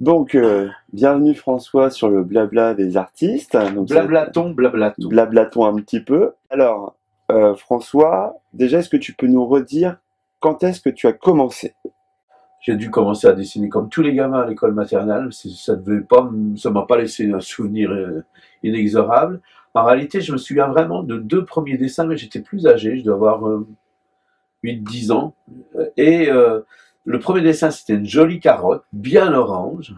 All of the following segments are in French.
Donc, bienvenue François sur le blabla des artistes. Donc, Blablaton. blablatons un petit peu. Alors, François, déjà, est-ce que tu peux nous redire quand est-ce que tu as commencé? J'ai dû commencer à dessiner comme tous les gamins à l'école maternelle. Ça m'a pas laissé un souvenir inexorable. En réalité, je me souviens vraiment de deux premiers dessins, mais j'étais plus âgé, je dois avoir 8-10 ans. Et le premier dessin, c'était une jolie carotte, bien orange,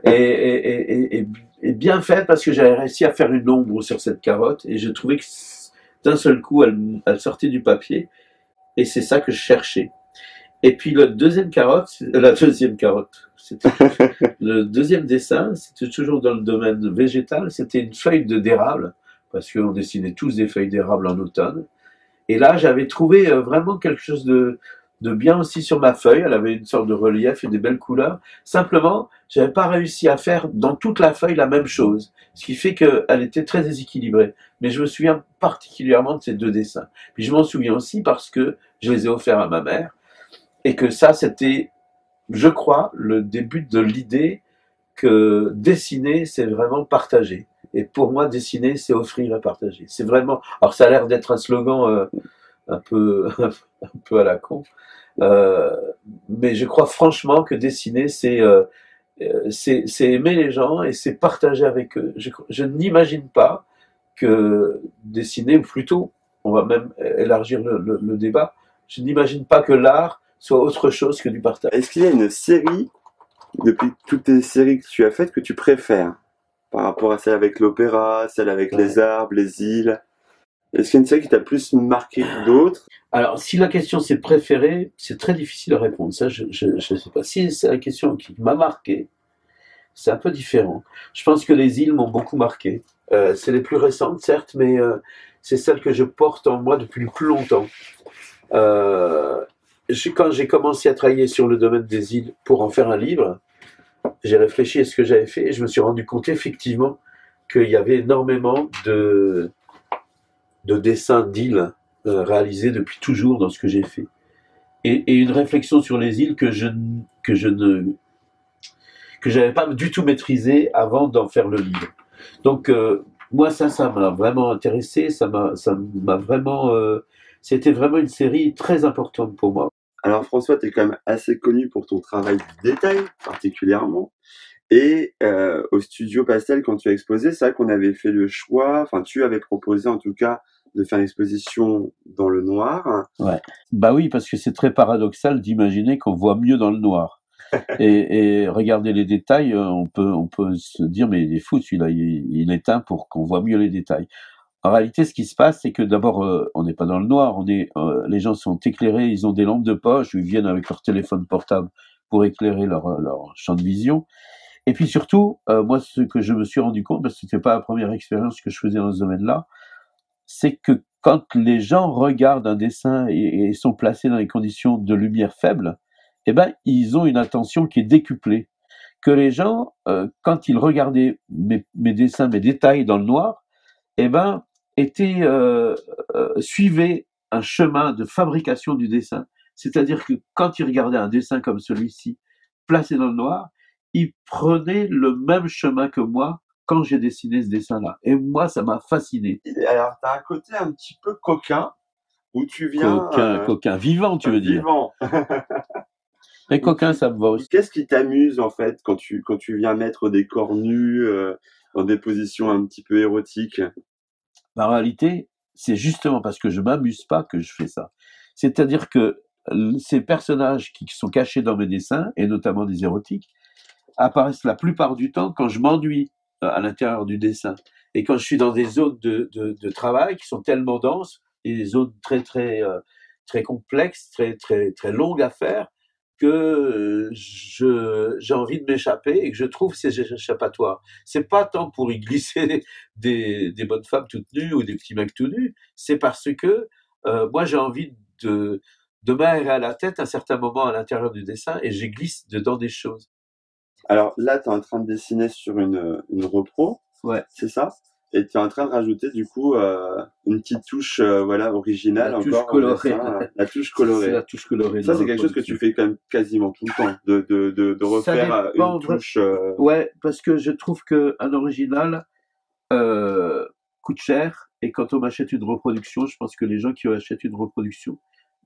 et bien faite parce que j'avais réussi à faire une ombre sur cette carotte, et je trouvais que d'un seul coup, elle sortait du papier, et c'est ça que je cherchais. Et puis la deuxième carotte, c'était le deuxième dessin, c'était toujours dans le domaine végétal, c'était une feuille d'érable, parce qu'on dessinait tous des feuilles d'érable en automne. Et là, j'avais trouvé vraiment quelque chose de bien aussi sur ma feuille. Elle avait une sorte de relief et des belles couleurs. Simplement, j'avais pas réussi à faire dans toute la feuille la même chose, ce qui fait qu'elle était très déséquilibrée. Mais je me souviens particulièrement de ces deux dessins. Puis je m'en souviens aussi parce que je les ai offerts à ma mère, et que ça, c'était, je crois, le début de l'idée que dessiner, c'est vraiment partager. Et pour moi, dessiner, c'est offrir et partager. C'est vraiment. Alors, ça a l'air d'être un slogan un peu, un peu à la con, euh, mais je crois franchement que dessiner, c'est aimer les gens et c'est partager avec eux. Je n'imagine pas que dessiner, ou plutôt, on va même élargir le débat. Je n'imagine pas que l'art soit autre chose que du partage. Est-ce qu'il y a une série, depuis toutes les séries que tu as faites, que tu préfères par rapport à celle avec l'opéra, celle avec les arbres, les îles? Est-ce qu'il y a une série qui t'a plus marqué que d'autres? Alors, si la question c'est préféré, c'est très difficile à répondre. Ça, je sais pas. Si c'est la question qui m'a marqué, c'est un peu différent. Je pense que les îles m'ont beaucoup marqué. C'est les plus récentes, certes, mais c'est celles que je porte en moi depuis le plus longtemps. Quand j'ai commencé à travailler sur le domaine des îles pour en faire un livre, j'ai réfléchi à ce que j'avais fait et je me suis rendu compte effectivement qu'il y avait énormément de dessins d'îles réalisés depuis toujours dans ce que j'ai fait. Et une réflexion sur les îles que j'avais pas du tout maîtrisé avant d'en faire le livre. Donc moi ça m'a vraiment intéressé, ça m'a vraiment c'était vraiment une série très importante pour moi. Alors François, tu es quand même assez connu pour ton travail du détail, particulièrement. Et au Studio Pastel, quand tu as exposé, c'est vrai qu'on avait fait le choix, enfin tu avais proposé en tout cas de faire une exposition dans le noir. Ouais. Bah oui, parce que c'est très paradoxal d'imaginer qu'on voit mieux dans le noir. Et regarder les détails, on peut se dire, mais il est fou celui-là, il est éteint pour qu'on voit mieux les détails. En réalité, ce qui se passe, c'est que d'abord, on n'est pas dans le noir, les gens sont éclairés, ils ont des lampes de poche, ils viennent avec leur téléphone portable pour éclairer leur champ de vision. Et puis surtout, moi, ce que je me suis rendu compte, parce que c'était pas la première expérience que je faisais dans ce domaine-là, c'est que quand les gens regardent un dessin et sont placés dans les conditions de lumière faible, eh ben, ils ont une attention qui est décuplée. Que les gens, quand ils regardaient mes dessins, mes détails dans le noir, eh ben, suivaient un chemin de fabrication du dessin. C'est-à-dire que quand ils regardaient un dessin comme celui-ci, placé dans le noir, ils prenaient le même chemin que moi quand j'ai dessiné ce dessin-là. Et moi, ça m'a fasciné. Alors, tu as un côté un petit peu coquin, où tu viens... Coquin vivant, tu veux dire. Vivant. Et coquin, ça me va aussi. Qu'est-ce qui t'amuse en fait quand tu viens mettre des corps nus dans des positions un petit peu érotiques? En réalité, c'est justement parce que je m'amuse pas que je fais ça. C'est-à-dire que ces personnages qui sont cachés dans mes dessins, et notamment des érotiques, apparaissent la plupart du temps quand je m'ennuie à l'intérieur du dessin. Et quand je suis dans des zones de travail qui sont tellement denses, et des zones très complexes, très longues à faire, que j'ai envie de m'échapper et que je trouve ces échappatoires. C'est pas tant pour y glisser des bonnes femmes toutes nues ou des petits mecs tout nus, c'est parce que moi j'ai envie de m'aérer à la tête à un certain moment à l'intérieur du dessin et je glisse dedans des choses. Alors là, tu es en train de dessiner sur une repro, Ouais. c'est ça? Et tu es en train de rajouter du coup une petite touche voilà originale La touche encore au colorée. dessin, la touche C'est colorée. la touche colorée. Ça dans c'est la quelque chose que tu production. fais quand même quasiment tout le temps, de Ça refaire une dépend. touche. Ouais, parce que je trouve qu'un original coûte cher. Et quand on achète une reproduction, je pense que les gens qui achètent une reproduction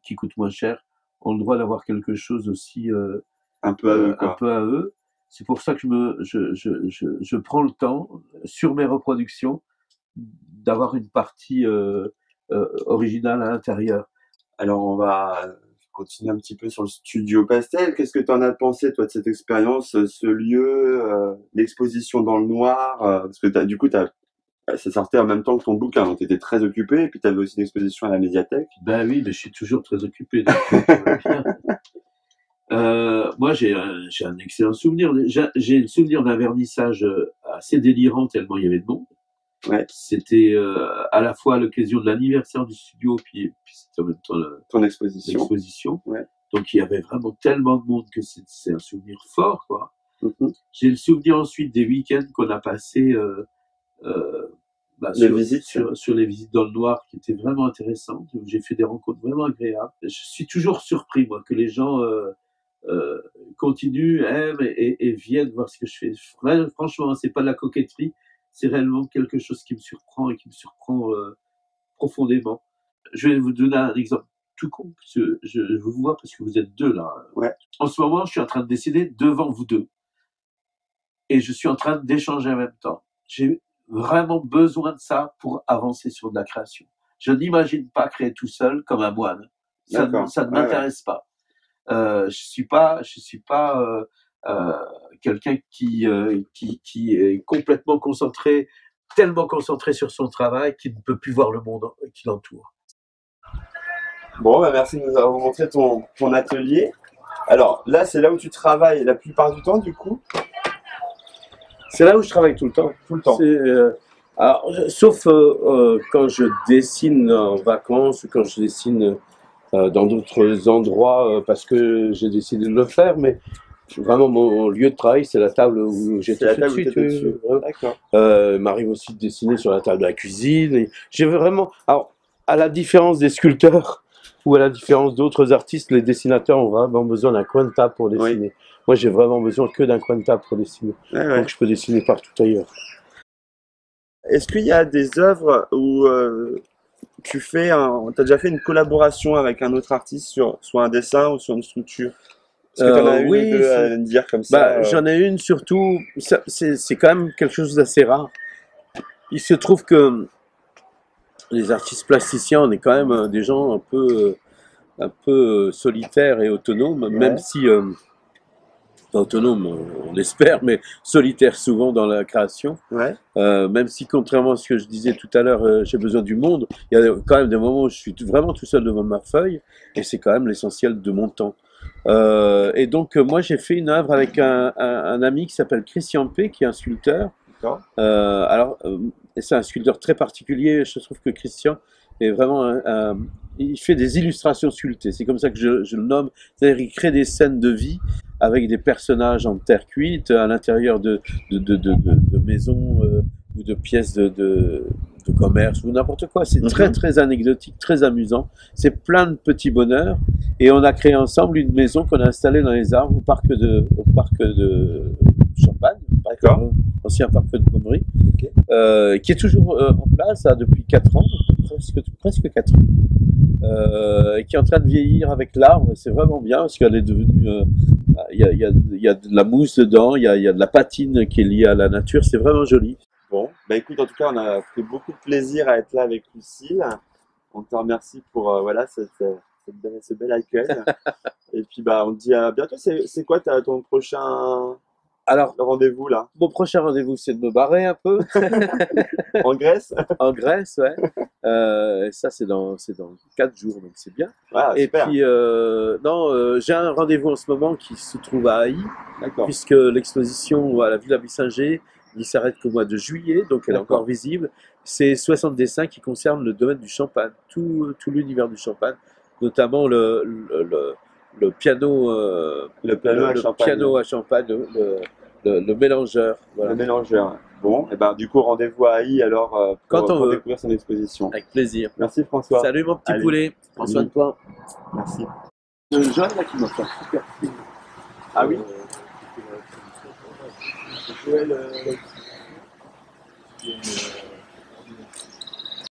qui coûte moins cher ont le droit d'avoir quelque chose aussi Un peu à eux un quoi. peu à eux. C'est pour ça que je prends le temps, sur mes reproductions, d'avoir une partie originale à l'intérieur. Alors on va continuer un petit peu sur le studio Pastel. Qu'est-ce que tu en as pensé toi de cette expérience, ce lieu, l'exposition dans le noir, parce que du coup ça sortait en même temps que ton bouquin, donc tu étais très occupé, et puis tu avais aussi une exposition à la médiathèque. Ben oui, mais je suis toujours très occupé. Donc, moi, j'ai un excellent souvenir. J'ai le souvenir d'un vernissage assez délirant tellement il y avait de monde. Ouais. C'était à la fois à l'occasion de l'anniversaire du studio, puis c'était en même temps Ton exposition. l'exposition. Ouais. Donc il y avait vraiment tellement de monde que c'est un souvenir fort, quoi. Mm-hmm. J'ai le souvenir ensuite des week-ends qu'on a passés sur les visites dans le noir, qui étaient vraiment intéressantes. J'ai fait des rencontres vraiment agréables. Je suis toujours surpris, moi, que les gens continuent, aiment et viennent voir ce que je fais. Franchement, c'est pas de la coquetterie, c'est réellement quelque chose qui me surprend et qui me surprend profondément. Je vais vous donner un exemple tout con. Je vous vois parce que vous êtes deux là. Ouais. En ce moment, je suis en train de dessiner devant vous deux. Et je suis en train d'échanger en même temps. J'ai vraiment besoin de ça pour avancer sur de la création. Je n'imagine pas créer tout seul comme un moine. Ça ne m'intéresse pas. Je suis pas quelqu'un qui est complètement concentré, tellement concentré sur son travail qu'il ne peut plus voir le monde qui l'entoure. Bon, bah merci de nous avoir montré ton atelier. Alors là, c'est là où tu travailles la plupart du temps, du coup. C'est là où je travaille tout le temps. Tout le temps. Alors, sauf quand je dessine en vacances ou quand je dessine dans d'autres endroits parce que j'ai décidé de le faire, mais vraiment mon lieu de travail, c'est la table où j'étais tout de suite. D'accord. Il m'arrive aussi de dessiner sur la table de la cuisine. Et j'ai vraiment, alors, à la différence des sculpteurs ou à la différence d'autres artistes, les dessinateurs ont vraiment besoin d'un coin de table pour dessiner. Oui. Moi, j'ai vraiment besoin que d'un coin de table pour dessiner. Ouais. Donc, je peux dessiner partout ailleurs. Est-ce qu'il y a des œuvres où tu as déjà fait une collaboration avec un autre artiste sur soit un dessin ou sur une structure? Est-ce que tu en as une ou deux à me dire comme ça? J'en ai une surtout, c'est quand même quelque chose d'assez rare. Il se trouve que les artistes plasticiens, on est quand même des gens un peu solitaires et autonomes, ouais. Même si autonome, on l'espère, mais solitaire souvent dans la création. Ouais. Même si, contrairement à ce que je disais tout à l'heure, j'ai besoin du monde, il y a quand même des moments où je suis vraiment tout seul devant ma feuille, et c'est quand même l'essentiel de mon temps. Et donc, moi, j'ai fait une œuvre avec un ami qui s'appelle Christian P., qui est un sculpteur. Alors, c'est un sculpteur très particulier. Je trouve que Christian est vraiment il fait des illustrations sculptées. C'est comme ça que je le nomme. C'est-à-dire qu'il crée des scènes de vie avec des personnages en terre cuite à l'intérieur de maisons ou de pièces de commerce ou n'importe quoi. C'est très très anecdotique, très amusant. C'est plein de petits bonheurs. Et on a créé ensemble une maison qu'on a installée dans les arbres au parc de Champagne, ancien parc de Pommery, qui est toujours en place depuis 4 ans, presque 4 ans, et qui est en train de vieillir avec l'arbre. C'est vraiment bien parce qu'elle est devenue, il y a de la mousse dedans, il y a de la patine qui est liée à la nature. C'est vraiment joli. Bon, bah écoute, en tout cas, on a pris beaucoup de plaisir à être là avec Lucille. On te remercie pour ce bel accueil. Et puis bah on te dit à bientôt. C'est quoi ton prochain rendez-vous là? Mon prochain rendez-vous, c'est de me barrer un peu. En Grèce? En Grèce, ouais. Et ça, c'est dans 4 jours, donc c'est bien. Ah, et super. puis, j'ai un rendez-vous en ce moment qui se trouve à Haï, puisque l'exposition à la Villa Bissinger il s'arrête qu'au mois de juillet, donc elle est encore visible. C'est 60 dessins qui concernent le domaine du champagne, tout l'univers du champagne, notamment le piano, piano à champagne, le mélangeur. Voilà. Le mélangeur. Bon, et ben du coup, rendez-vous à AI alors Quand on pour veut. découvrir son exposition. Avec plaisir. Merci François. Salut mon petit Allez. poulet. Prends soin de toi. Merci. Le jeune là qui m'a fait un super film. Ah oui. Joël,